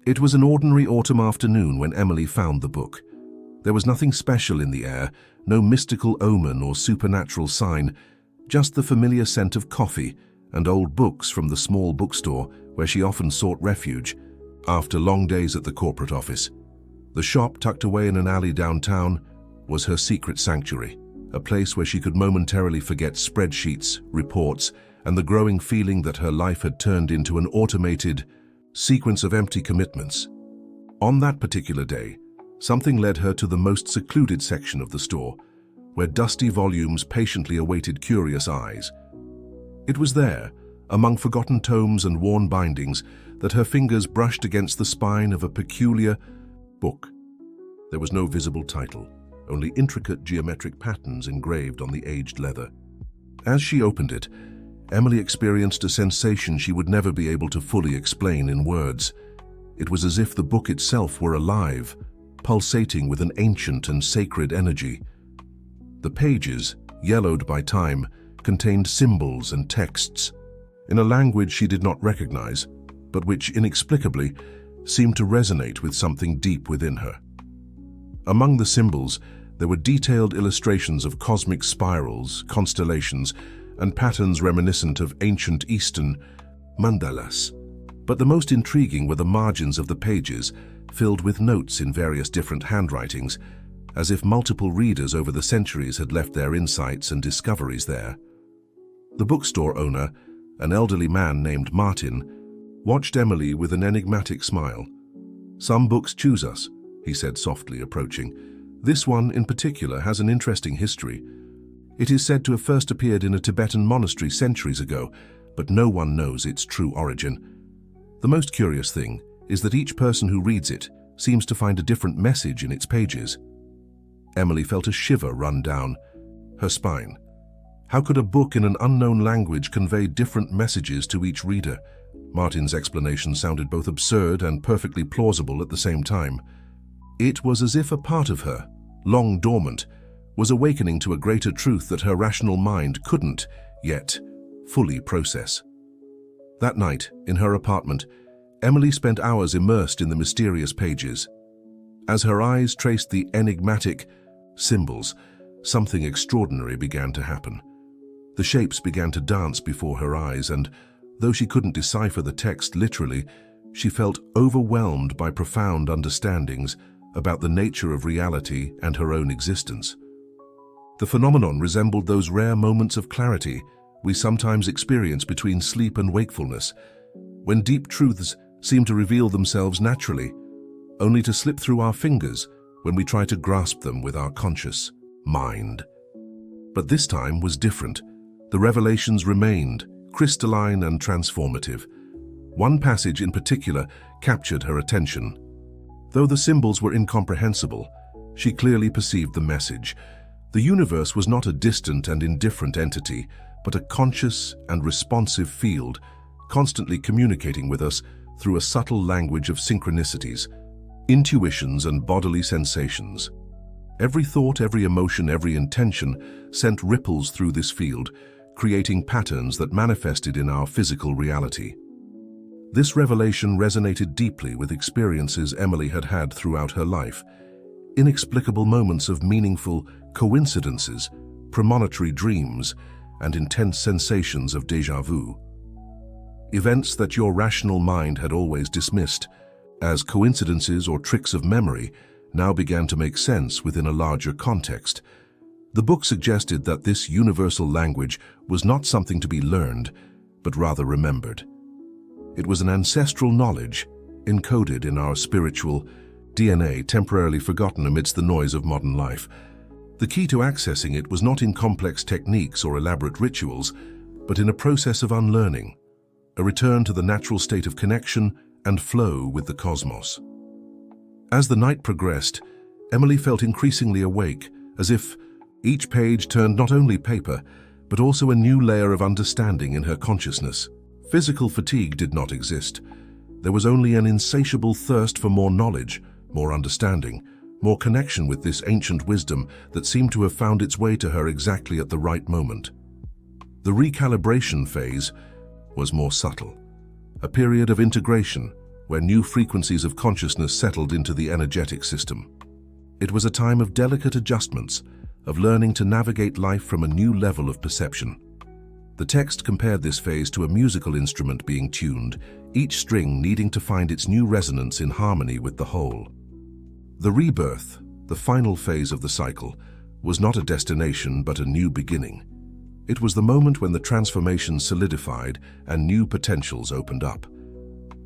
It was an ordinary autumn afternoon when Emily found the book. There was nothing special in the air, no mystical omen or supernatural sign, just the familiar scent of coffee and old books from the small bookstore where she often sought refuge after long days at the corporate office. The shop, tucked away in an alley downtown, was her secret sanctuary, a place where she could momentarily forget spreadsheets, reports, and the growing feeling that her life had turned into an automated sequence of empty commitments. On that particular day, something led her to the most secluded section of the store, where dusty volumes patiently awaited curious eyes. It was there, among forgotten tomes and worn bindings, that her fingers brushed against the spine of a peculiar book. There was no visible title, only intricate geometric patterns engraved on the aged leather. As she opened it, Emily experienced a sensation she would never be able to fully explain in words. It was as if the book itself were alive, pulsating with an ancient and sacred energy. The pages, yellowed by time, contained symbols and texts, in a language she did not recognize, but which inexplicably seemed to resonate with something deep within her. Among the symbols, there were detailed illustrations of cosmic spirals, constellations, and patterns reminiscent of ancient Eastern mandalas. But the most intriguing were the margins of the pages, filled with notes in various different handwritings, as if multiple readers over the centuries had left their insights and discoveries there. The bookstore owner, an elderly man named Martin, watched Emily with an enigmatic smile. "Some books choose us," he said softly, approaching. "This one in particular has an interesting history. It is said to have first appeared in a Tibetan monastery centuries ago, but no one knows its true origin. The most curious thing is that each person who reads it seems to find a different message in its pages." Emily felt a shiver run down her spine. How could a book in an unknown language convey different messages to each reader? Martin's explanation sounded both absurd and perfectly plausible at the same time. It was as if a part of her, long dormant, was awakening to a greater truth that her rational mind couldn't, yet, fully process. That night, in her apartment, Emily spent hours immersed in the mysterious pages. As her eyes traced the enigmatic symbols, something extraordinary began to happen. The shapes began to dance before her eyes, and though she couldn't decipher the text literally, she felt overwhelmed by profound understandings about the nature of reality and her own existence. The phenomenon resembled those rare moments of clarity we sometimes experience between sleep and wakefulness, when deep truths seem to reveal themselves naturally, only to slip through our fingers when we try to grasp them with our conscious mind. But this time was different. The revelations remained crystalline and transformative. One passage in particular captured her attention. Though the symbols were incomprehensible, she clearly perceived the message. The universe was not a distant and indifferent entity, but a conscious and responsive field, constantly communicating with us through a subtle language of synchronicities, intuitions, and bodily sensations. Every thought, every emotion, every intention sent ripples through this field, creating patterns that manifested in our physical reality. This revelation resonated deeply with experiences Emily had had throughout her life. Inexplicable moments of meaningful coincidences, premonitory dreams, and intense sensations of déjà vu. Events that your rational mind had always dismissed as coincidences or tricks of memory now began to make sense within a larger context. The book suggested that this universal language was not something to be learned, but rather remembered. It was an ancestral knowledge, encoded in our spiritual DNA, temporarily forgotten amidst the noise of modern life. The key to accessing it was not in complex techniques or elaborate rituals, but in a process of unlearning, a return to the natural state of connection and flow with the cosmos. As the night progressed, Emily felt increasingly awake, as if each page turned not only paper, but also a new layer of understanding in her consciousness. Physical fatigue did not exist. There was only an insatiable thirst for more knowledge, more understanding, more connection with this ancient wisdom that seemed to have found its way to her exactly at the right moment. The recalibration phase was more subtle, a period of integration, where new frequencies of consciousness settled into the energetic system. It was a time of delicate adjustments, of learning to navigate life from a new level of perception. The text compared this phase to a musical instrument being tuned, each string needing to find its new resonance in harmony with the whole. The rebirth, the final phase of the cycle, was not a destination but a new beginning. It was the moment when the transformation solidified and new potentials opened up.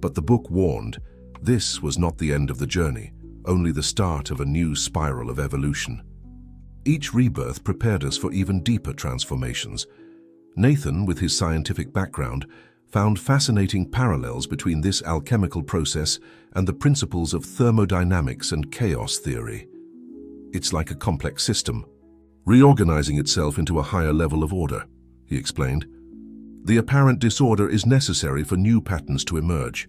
But the book warned, this was not the end of the journey, only the start of a new spiral of evolution. Each rebirth prepared us for even deeper transformations. Nathan, with his scientific background, found fascinating parallels between this alchemical process and the principles of thermodynamics and chaos theory. It's like a complex system, reorganizing itself into a higher level of order, he explained. The apparent disorder is necessary for new patterns to emerge.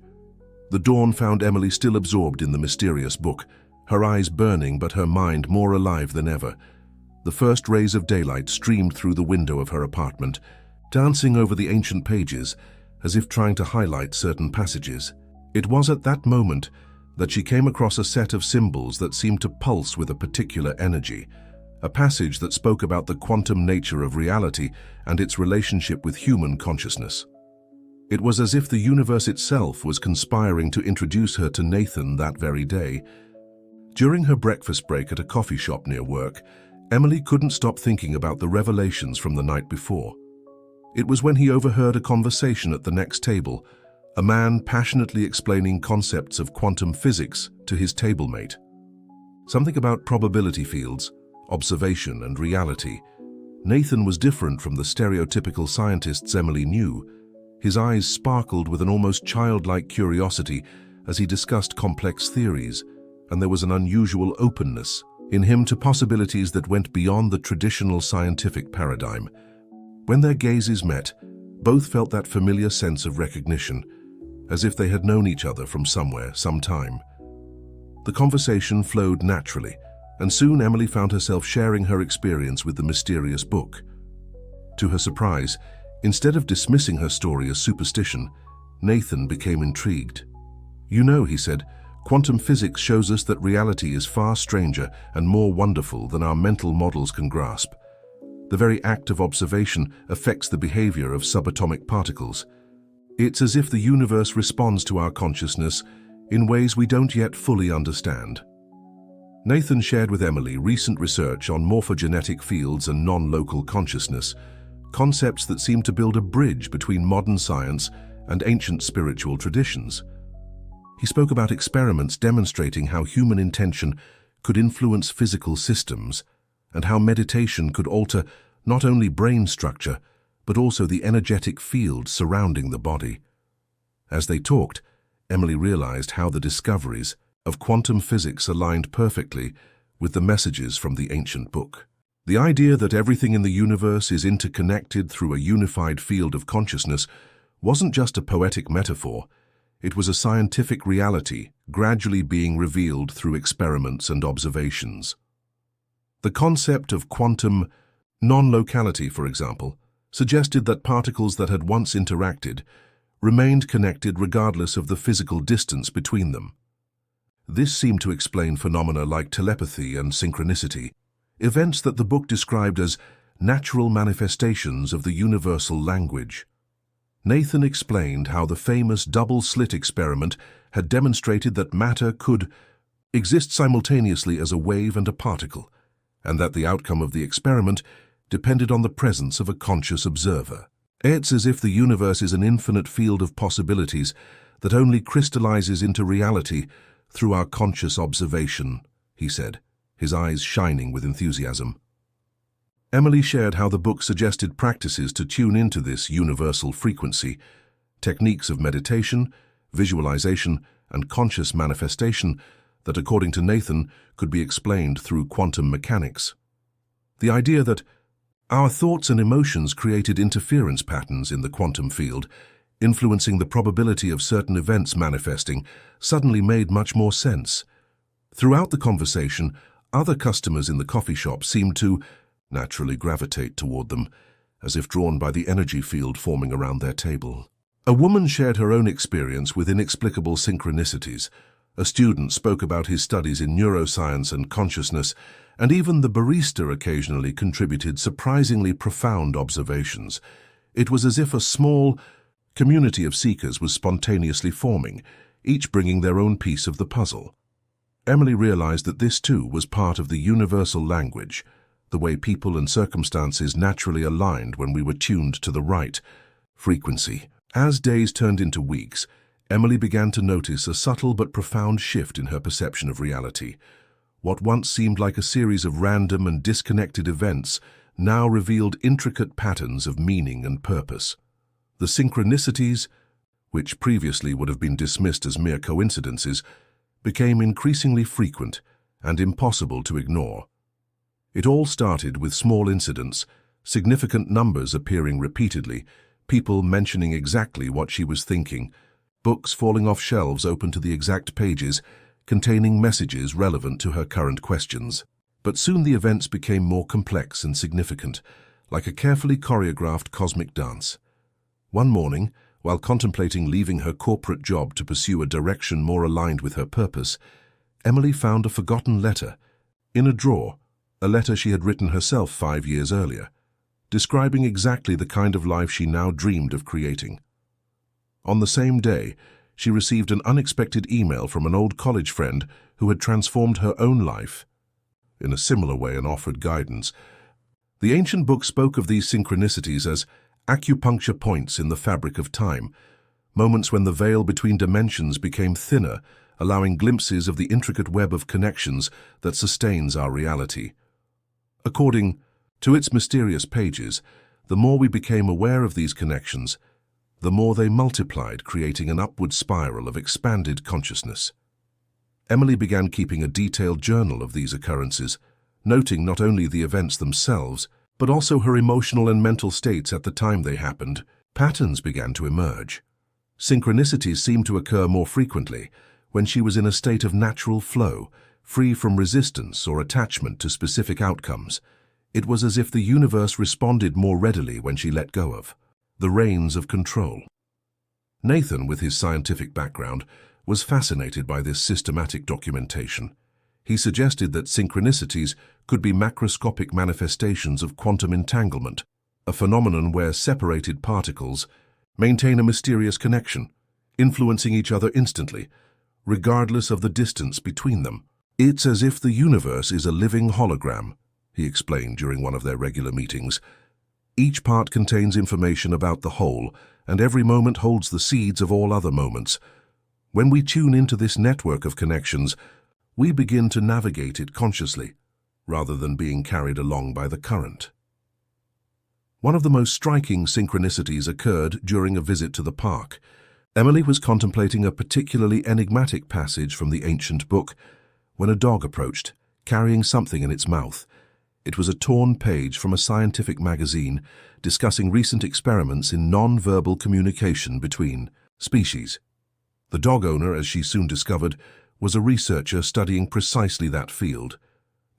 The dawn found Emily still absorbed in the mysterious book, her eyes burning but her mind more alive than ever. The first rays of daylight streamed through the window of her apartment, dancing over the ancient pages as if trying to highlight certain passages. It was at that moment that she came across a set of symbols that seemed to pulse with a particular energy, a passage that spoke about the quantum nature of reality and its relationship with human consciousness. It was as if the universe itself was conspiring to introduce her to Nathan that very day. During her breakfast break at a coffee shop near work, Emily couldn't stop thinking about the revelations from the night before. It was when he overheard a conversation at the next table, a man passionately explaining concepts of quantum physics to his table-mate. Something about probability fields, observation and reality. Nathan was different from the stereotypical scientists Emily knew. His eyes sparkled with an almost childlike curiosity as he discussed complex theories, and there was an unusual openness in him to possibilities that went beyond the traditional scientific paradigm. When their gazes met, both felt that familiar sense of recognition, as if they had known each other from somewhere, sometime. The conversation flowed naturally, and soon Emily found herself sharing her experience with the mysterious book. To her surprise, instead of dismissing her story as superstition, Nathan became intrigued. "You know," he said, "quantum physics shows us that reality is far stranger and more wonderful than our mental models can grasp. The very act of observation affects the behavior of subatomic particles. It's as if the universe responds to our consciousness in ways we don't yet fully understand." Nathan shared with Emily recent research on morphogenetic fields and non-local consciousness, concepts that seem to build a bridge between modern science and ancient spiritual traditions. He spoke about experiments demonstrating how human intention could influence physical systems, and how meditation could alter not only brain structure, but also the energetic field surrounding the body. As they talked, Emily realized how the discoveries of quantum physics aligned perfectly with the messages from the ancient book. The idea that everything in the universe is interconnected through a unified field of consciousness wasn't just a poetic metaphor, it was a scientific reality gradually being revealed through experiments and observations. The concept of quantum non-locality, for example, suggested that particles that had once interacted remained connected regardless of the physical distance between them. This seemed to explain phenomena like telepathy and synchronicity, events that the book described as natural manifestations of the universal language. Nathan explained how the famous double-slit experiment had demonstrated that matter could exist simultaneously as a wave and a particle, and that the outcome of the experiment depended on the presence of a conscious observer. It's as if the universe is an infinite field of possibilities that only crystallizes into reality through our conscious observation, he said, his eyes shining with enthusiasm. Emily shared how the book suggested practices to tune into this universal frequency, techniques of meditation, visualization, and conscious manifestation that, according to Nathan, could be explained through quantum mechanics. The idea that our thoughts and emotions created interference patterns in the quantum field, influencing the probability of certain events manifesting, suddenly made much more sense. Throughout the conversation, other customers in the coffee shop seemed to naturally gravitate toward them, as if drawn by the energy field forming around their table. A woman shared her own experience with inexplicable synchronicities. A student spoke about his studies in neuroscience and consciousness, and even the barista occasionally contributed surprisingly profound observations. It was as if a small community of seekers was spontaneously forming, each bringing their own piece of the puzzle. Emily realized that this too was part of the universal language, the way people and circumstances naturally aligned when we were tuned to the right frequency. As days turned into weeks, Emily began to notice a subtle but profound shift in her perception of reality. What once seemed like a series of random and disconnected events now revealed intricate patterns of meaning and purpose. The synchronicities, which previously would have been dismissed as mere coincidences, became increasingly frequent and impossible to ignore. It all started with small incidents, significant numbers appearing repeatedly, people mentioning exactly what she was thinking, books falling off shelves open to the exact pages, containing messages relevant to her current questions. But soon the events became more complex and significant, like a carefully choreographed cosmic dance. One morning, while contemplating leaving her corporate job to pursue a direction more aligned with her purpose, Emily found a forgotten letter in a drawer, a letter she had written herself 5 years earlier, describing exactly the kind of life she now dreamed of creating. On the same day, she received an unexpected email from an old college friend who had transformed her own life in a similar way and offered guidance. The ancient book spoke of these synchronicities as acupuncture points in the fabric of time, moments when the veil between dimensions became thinner, allowing glimpses of the intricate web of connections that sustains our reality. According to its mysterious pages, the more we became aware of these connections, the more they multiplied, creating an upward spiral of expanded consciousness. Emily began keeping a detailed journal of these occurrences, noting not only the events themselves, but also her emotional and mental states at the time they happened. Patterns began to emerge. Synchronicities seemed to occur more frequently when she was in a state of natural flow, free from resistance or attachment to specific outcomes. It was as if the universe responded more readily when she let go of the reins of control. Nathan, with his scientific background, was fascinated by this systematic documentation. He suggested that synchronicities could be macroscopic manifestations of quantum entanglement, a phenomenon where separated particles maintain a mysterious connection, influencing each other instantly, regardless of the distance between them. It's as if the universe is a living hologram, he explained during one of their regular meetings. Each part contains information about the whole, and every moment holds the seeds of all other moments. When we tune into this network of connections, we begin to navigate it consciously, rather than being carried along by the current. One of the most striking synchronicities occurred during a visit to the park. Emily was contemplating a particularly enigmatic passage from the ancient book when a dog approached, carrying something in its mouth. It was a torn page from a scientific magazine discussing recent experiments in non-verbal communication between species. The dog owner, as she soon discovered, was a researcher studying precisely that field.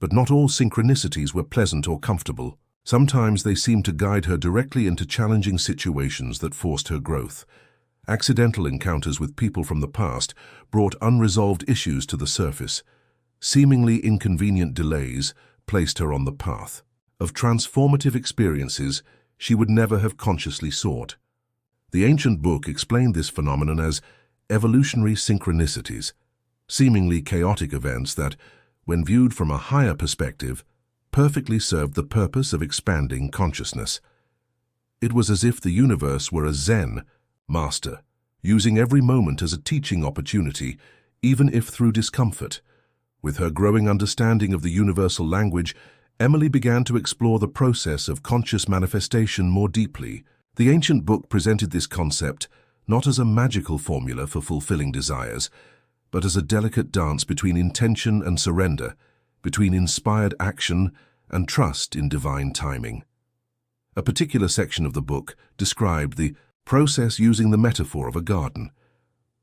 But not all synchronicities were pleasant or comfortable. Sometimes they seemed to guide her directly into challenging situations that forced her growth. Accidental encounters with people from the past brought unresolved issues to the surface. Seemingly inconvenient delays placed her on the path of transformative experiences she would never have consciously sought. The ancient book explained this phenomenon as evolutionary synchronicities, seemingly chaotic events that, when viewed from a higher perspective, perfectly served the purpose of expanding consciousness. It was as if the universe were a Zen master, using every moment as a teaching opportunity, even if through discomfort. With her growing understanding of the universal language, Emily began to explore the process of conscious manifestation more deeply. The ancient book presented this concept not as a magical formula for fulfilling desires, but as a delicate dance between intention and surrender, between inspired action and trust in divine timing. A particular section of the book described the process using the metaphor of a garden.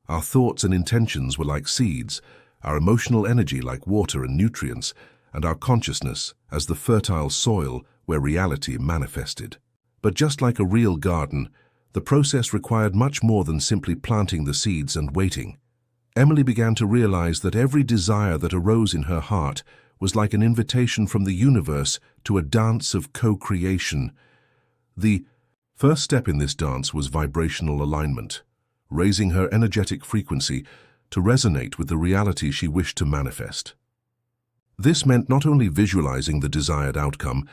Our thoughts and intentions were like seeds, our emotional energy like water and nutrients, and our consciousness as the fertile soil where reality manifested. But just like a real garden, The process required much more than simply planting the seeds and waiting. Emily began to realize that every desire that arose in her heart was like an invitation from the universe to a dance of co-creation. The first step in this dance was vibrational alignment, raising her energetic frequency to resonate with the reality she wished to manifest. This meant not only visualizing the desired outcome,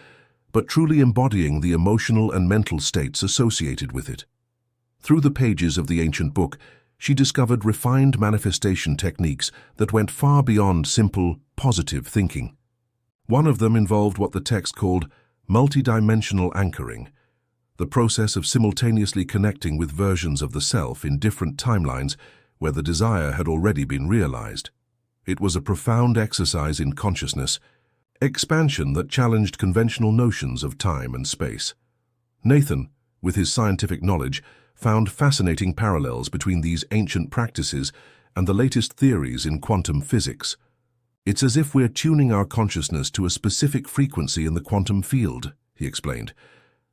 but truly embodying the emotional and mental states associated with it. Through the pages of the ancient book, she discovered refined manifestation techniques that went far beyond simple, positive thinking. One of them involved what the text called multidimensional anchoring, the process of simultaneously connecting with versions of the self in different timelines where the desire had already been realized. It was a profound exercise in consciousness, expansion that challenged conventional notions of time and space. Nathan, with his scientific knowledge, found fascinating parallels between these ancient practices and the latest theories in quantum physics. It's as if we're tuning our consciousness to a specific frequency in the quantum field, he explained.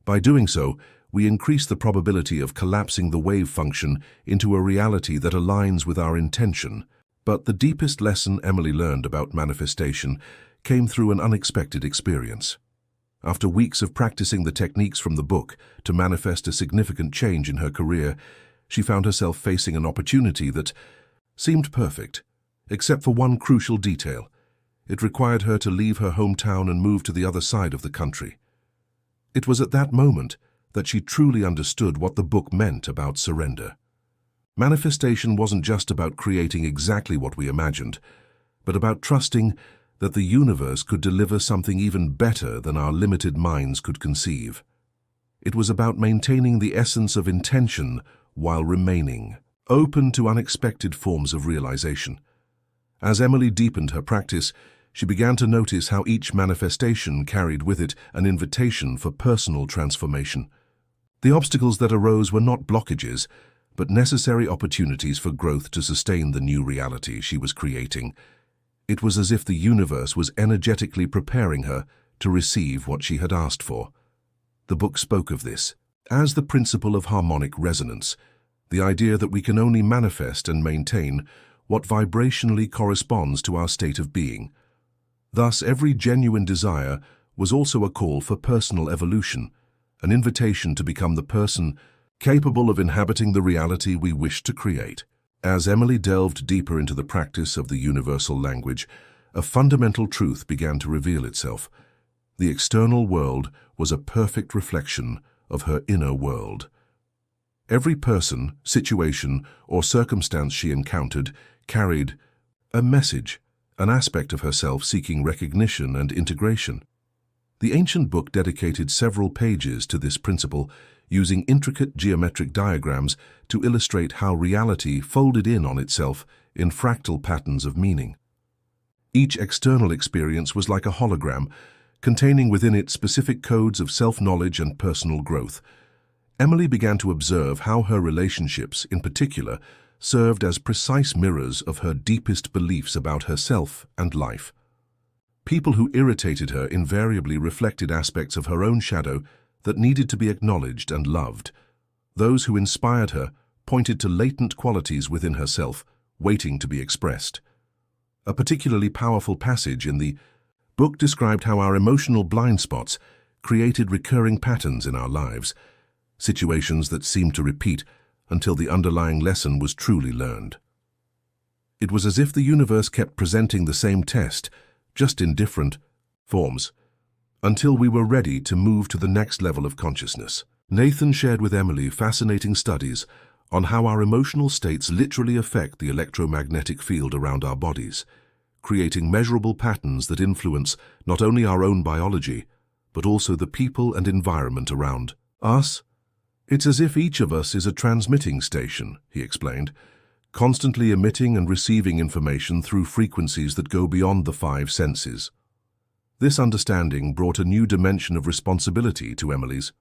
By doing so, we increase the probability of collapsing the wave function into a reality that aligns with our intention. But the deepest lesson Emily learned about manifestation came through an unexpected experience. After weeks of practicing the techniques from the book to manifest a significant change in her career, she found herself facing an opportunity that seemed perfect, except for one crucial detail. It required her to leave her hometown and move to the other side of the country. It was at that moment that she truly understood what the book meant about surrender. Manifestation wasn't just about creating exactly what we imagined, but about trusting that the universe could deliver something even better than our limited minds could conceive. It was about maintaining the essence of intention while remaining open to unexpected forms of realization. As Emily deepened her practice, she began to notice how each manifestation carried with it an invitation for personal transformation. The obstacles that arose were not blockages, but necessary opportunities for growth to sustain the new reality she was creating. It was as if the universe was energetically preparing her to receive what she had asked for. The book spoke of this as the principle of harmonic resonance, the idea that we can only manifest and maintain what vibrationally corresponds to our state of being. Thus, every genuine desire was also a call for personal evolution, an invitation to become the person capable of inhabiting the reality we wish to create. As Emily delved deeper into the practice of the universal language, a fundamental truth began to reveal itself. The external world was a perfect reflection of her inner world. Every person, situation, or circumstance she encountered carried a message, an aspect of herself seeking recognition and integration. The ancient book dedicated several pages to this principle, using intricate geometric diagrams to illustrate how reality folded in on itself in fractal patterns of meaning. Each external experience was like a hologram, containing within it specific codes of self-knowledge and personal growth. Emily began to observe how her relationships, in particular, served as precise mirrors of her deepest beliefs about herself and life. People who irritated her invariably reflected aspects of her own shadow that needed to be acknowledged and loved. Those who inspired her pointed to latent qualities within herself, waiting to be expressed. A particularly powerful passage in the book described how our emotional blind spots created recurring patterns in our lives, situations that seemed to repeat until the underlying lesson was truly learned. It was as if the universe kept presenting the same test, just in different forms, until we were ready to move to the next level of consciousness. Nathan shared with Emily fascinating studies on how our emotional states literally affect the electromagnetic field around our bodies, creating measurable patterns that influence not only our own biology, but also the people and environment around us. It's as if each of us is a transmitting station, he explained, constantly emitting and receiving information through frequencies that go beyond the five senses. This understanding brought a new dimension of responsibility to Emily's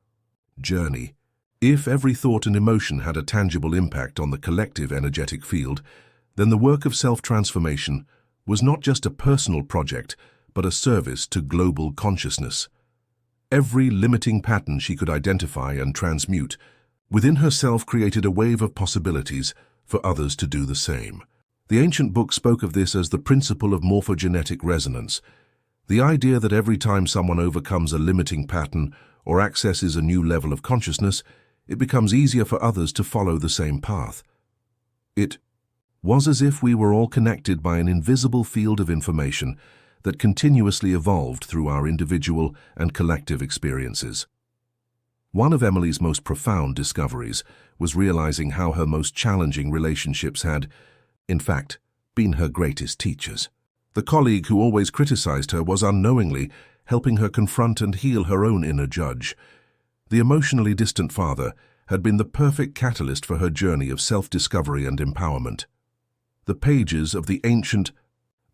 journey. If every thought and emotion had a tangible impact on the collective energetic field, then the work of self-transformation was not just a personal project, but a service to global consciousness. Every limiting pattern she could identify and transmute within herself created a wave of possibilities for others to do the same. The ancient book spoke of this as the principle of morphogenetic resonance, the idea that every time someone overcomes a limiting pattern or accesses a new level of consciousness, it becomes easier for others to follow the same path. It was as if we were all connected by an invisible field of information that continuously evolved through our individual and collective experiences. One of Emily's most profound discoveries was realizing how her most challenging relationships had, in fact, been her greatest teachers. The colleague who always criticized her was unknowingly helping her confront and heal her own inner judge. The emotionally distant father had been the perfect catalyst for her journey of self-discovery and empowerment. The pages of the ancient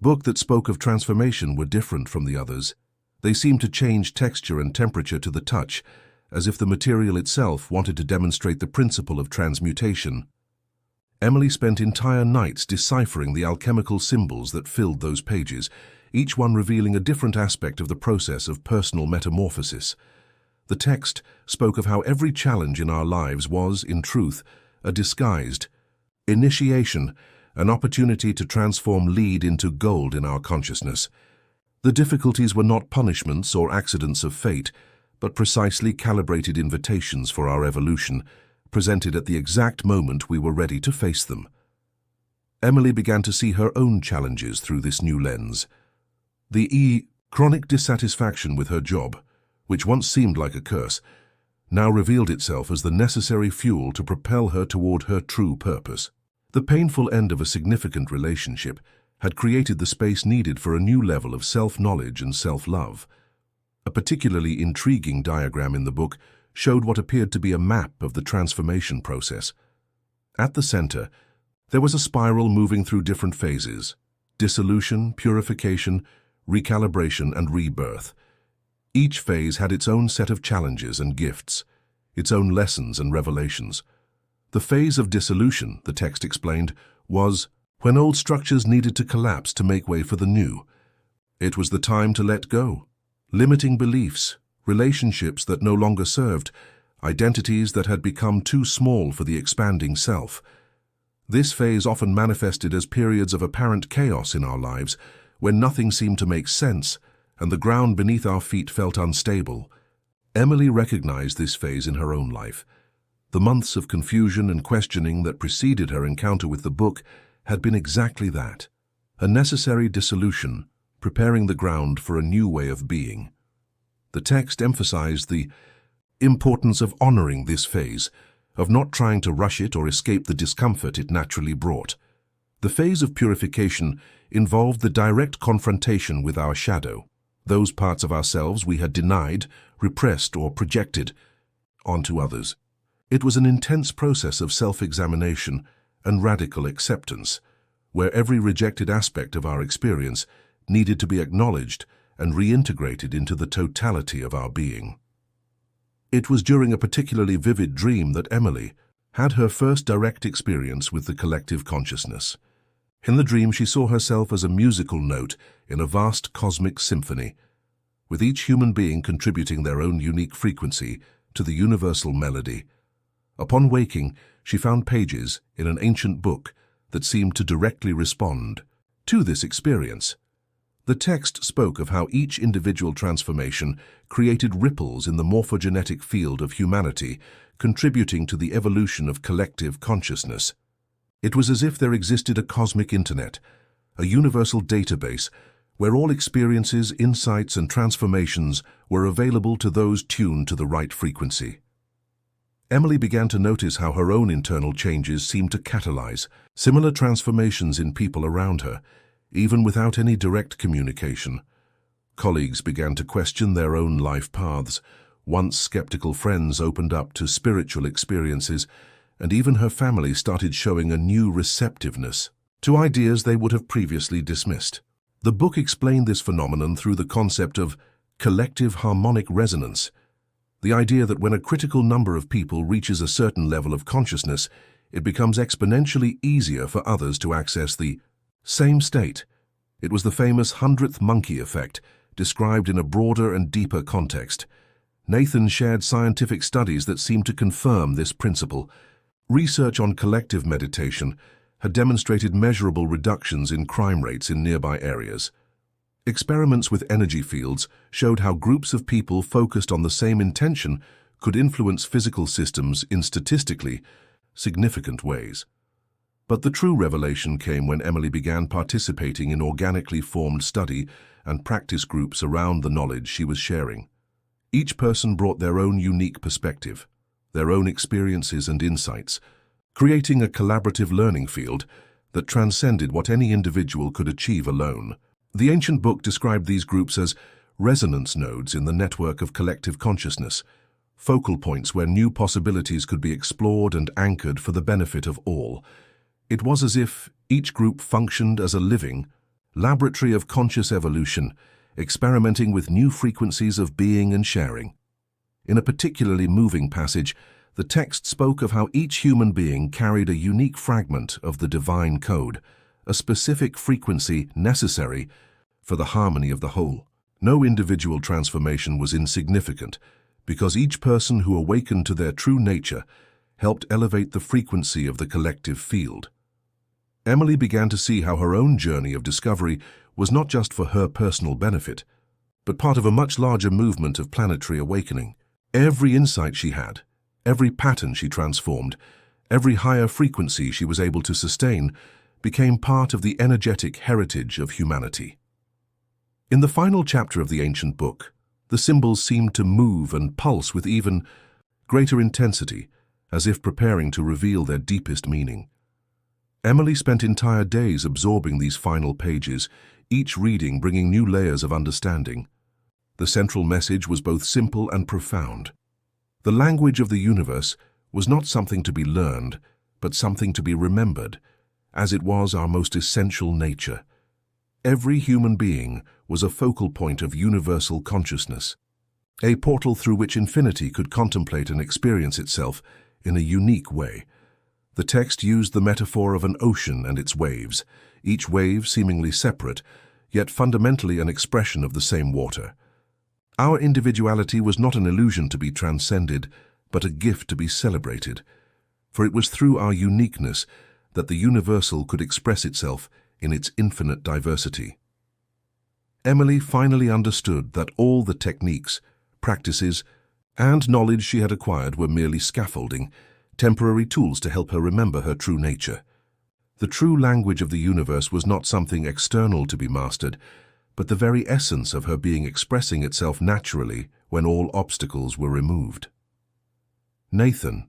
book that spoke of transformation were different from the others. They seemed to change texture and temperature to the touch, as if the material itself wanted to demonstrate the principle of transmutation. Emily spent entire nights deciphering the alchemical symbols that filled those pages, each one revealing a different aspect of the process of personal metamorphosis. The text spoke of how every challenge in our lives was, in truth, a disguised initiation, an opportunity to transform lead into gold in our consciousness. The difficulties were not punishments or accidents of fate, but precisely calibrated invitations for our evolution, presented at the exact moment we were ready to face them. Emily began to see her own challenges through this new lens. The chronic dissatisfaction with her job, which once seemed like a curse, now revealed itself as the necessary fuel to propel her toward her true purpose. The painful end of a significant relationship had created the space needed for a new level of self-knowledge and self-love. A particularly intriguing diagram in the book showed what appeared to be a map of the transformation process. At the center, there was a spiral moving through different phases: dissolution, purification, recalibration, and rebirth. Each phase had its own set of challenges and gifts, its own lessons and revelations. The phase of dissolution, the text explained, was when old structures needed to collapse to make way for the new. It was the time to let go. Limiting beliefs, relationships that no longer served, identities that had become too small for the expanding self. This phase often manifested as periods of apparent chaos in our lives, when nothing seemed to make sense and the ground beneath our feet felt unstable. Emily recognized this phase in her own life. The months of confusion and questioning that preceded her encounter with the book had been exactly that, a necessary dissolution, preparing the ground for a new way of being. The text emphasized the importance of honoring this phase, of not trying to rush it or escape the discomfort it naturally brought. The phase of purification involved the direct confrontation with our shadow, those parts of ourselves we had denied, repressed, or projected onto others. It was an intense process of self-examination and radical acceptance, where every rejected aspect of our experience needed to be acknowledged and reintegrated into the totality of our being. It was during a particularly vivid dream that Emily had her first direct experience with the collective consciousness. In the dream, she saw herself as a musical note in a vast cosmic symphony, with each human being contributing their own unique frequency to the universal melody. Upon waking, she found pages in an ancient book that seemed to directly respond to this experience. The text spoke of how each individual transformation created ripples in the morphogenetic field of humanity, contributing to the evolution of collective consciousness. It was as if there existed a cosmic internet, a universal database where all experiences, insights, and transformations were available to those tuned to the right frequency. Emily began to notice how her own internal changes seemed to catalyze similar transformations in people around her, even without any direct communication. Colleagues began to question their own life paths. Once skeptical friends opened up to spiritual experiences, and even her family started showing a new receptiveness to ideas they would have previously dismissed. The book explained this phenomenon through the concept of collective harmonic resonance, the idea that when a critical number of people reaches a certain level of consciousness, it becomes exponentially easier for others to access the same state. It was the famous 100th monkey effect, described in a broader and deeper context. Nathan shared scientific studies that seemed to confirm this principle. Research on collective meditation had demonstrated measurable reductions in crime rates in nearby areas. Experiments with energy fields showed how groups of people focused on the same intention could influence physical systems in statistically significant ways. But the true revelation came when Emily began participating in organically formed study and practice groups around the knowledge she was sharing. Each person brought their own unique perspective, their own experiences and insights, creating a collaborative learning field that transcended what any individual could achieve alone. The ancient book described these groups as resonance nodes in the network of collective consciousness, focal points where new possibilities could be explored and anchored for the benefit of all. It was as if each group functioned as a living laboratory of conscious evolution, experimenting with new frequencies of being and sharing. In a particularly moving passage, the text spoke of how each human being carried a unique fragment of the divine code, a specific frequency necessary for the harmony of the whole. No individual transformation was insignificant, because each person who awakened to their true nature helped elevate the frequency of the collective field. Emily began to see how her own journey of discovery was not just for her personal benefit, but part of a much larger movement of planetary awakening. Every insight she had, every pattern she transformed, every higher frequency she was able to sustain, became part of the energetic heritage of humanity. In the final chapter of the ancient book, the symbols seemed to move and pulse with even greater intensity, as if preparing to reveal their deepest meaning. Emily spent entire days absorbing these final pages, each reading bringing new layers of understanding. The central message was both simple and profound. The language of the universe was not something to be learned, but something to be remembered, as it was our most essential nature. Every human being was a focal point of universal consciousness, a portal through which infinity could contemplate and experience itself in a unique way. The text used the metaphor of an ocean and its waves, each wave seemingly separate, yet fundamentally an expression of the same water. Our individuality was not an illusion to be transcended, but a gift to be celebrated, for it was through our uniqueness that the universal could express itself in its infinite diversity. Emily finally understood that all the techniques, practices, and knowledge she had acquired were merely scaffolding, temporary tools to help her remember her true nature. The true language of the universe was not something external to be mastered, but the very essence of her being expressing itself naturally when all obstacles were removed. Nathan,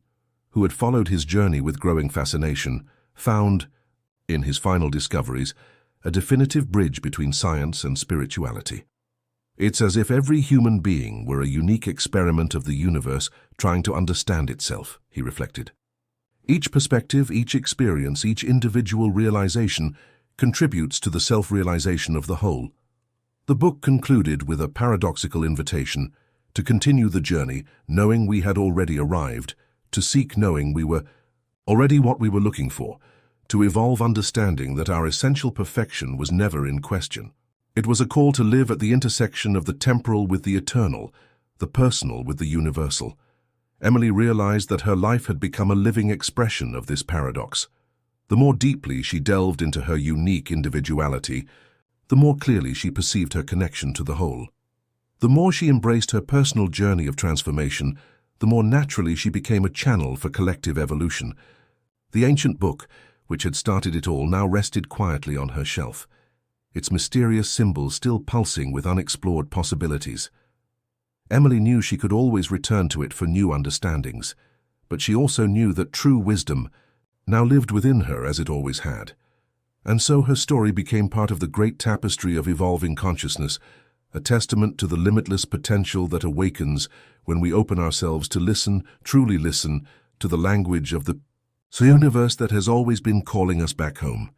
who had followed his journey with growing fascination, found, in his final discoveries, a definitive bridge between science and spirituality. It's as if every human being were a unique experiment of the universe trying to understand itself, he reflected. Each perspective, each experience, each individual realization contributes to the self-realization of the whole. The book concluded with a paradoxical invitation to continue the journey knowing we had already arrived, to seek knowing we were already what we were looking for, to evolve understanding that our essential perfection was never in question. It was a call to live at the intersection of the temporal with the eternal, the personal with the universal. Emily realized that her life had become a living expression of this paradox. The more deeply she delved into her unique individuality, the more clearly she perceived her connection to the whole. The more she embraced her personal journey of transformation, the more naturally she became a channel for collective evolution. The ancient book, which had started it all, now rested quietly on her shelf, its mysterious symbols still pulsing with unexplored possibilities. Emily knew she could always return to it for new understandings, but she also knew that true wisdom now lived within her as it always had. And so her story became part of the great tapestry of evolving consciousness, a testament to the limitless potential that awakens when we open ourselves to listen, truly listen, to the language of the universe that has always been calling us back home.